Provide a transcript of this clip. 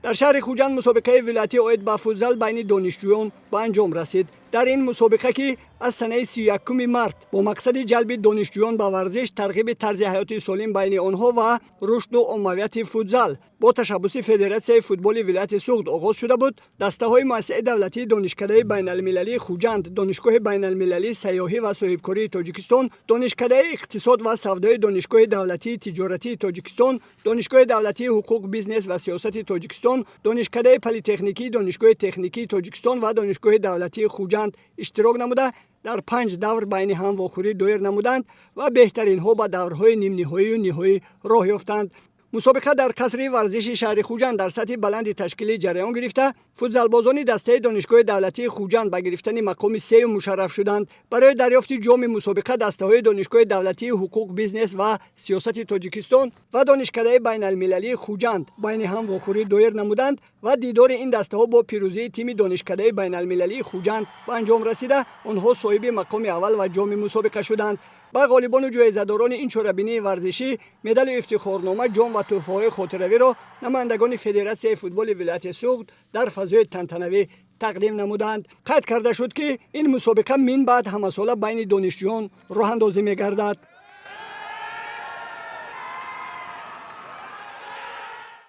در شهر خوجند مسابقه ولایتی اوید با فوتزال بین دانشجویان به انجام رسید. در این مسابقه که از سنه 31 مارت با مقصد جلب دانشجویان به ورزش، ترغیب طرز حیات سالم بین آنها و رشد و عمومیت فوتزال با تشبث فدراسیون فوتبال ولایت سوخت آغاز شده بود. دسته‌های مؤسسه دولتی دانشکده بین‌المللی خوجند، دانشگاه بین‌المللی سیاحی و صاحبکاری تاجیکستان، دانشکده اقتصاد و سودای دانشگاه دولتی تجارتی تاجیکستان، دانشگاه دولتی حقوق بیزنس و سیاست تاجیکستان، دانشکده پلی‌تکنیکی دانشگاه تکنیکی تاجیکستان و دانشگاه دولتی خوجند اشتراک نموده در 5 دور بین هم واخوری دایر نمودند و بهترین ها به دورهای نیم نهایی و نهایی راه یافتند. مسابقه در قصر ورزش شهر خوجند در سطح بلند تشکیلی جریان گرفته، فوتزالبازان دسته دانشگاه دولتی خوجند به گرفتن مقام 3 مشرف شدند. برای دریافت جام مسابقه دسته‌های دانشگاه دولتی حقوق بیزنس و سیاست تاجیکستان و دانشکده بین‌المللی خوجند بین هم واخوری دایر نمودند و دیدار این دسته‌ها با پیروزی تیم دانشکده بین‌المللی خوجند به انجام رسیده، آنها صاحب مقام اول و جام مسابقه شدند. با غالبان و جایزه‌داران این چهاربینی ورزشی مدال افتخارنامه، جام و تحفه‌های خاطروی را نمایندگان فدراسیون فوتبال ولایت سوخت در فضای تنتنوی تقدیم نمودند. قید کرده شد که این مسابقه من بعد همساله بین دانشجویان راه اندازی می‌گردد.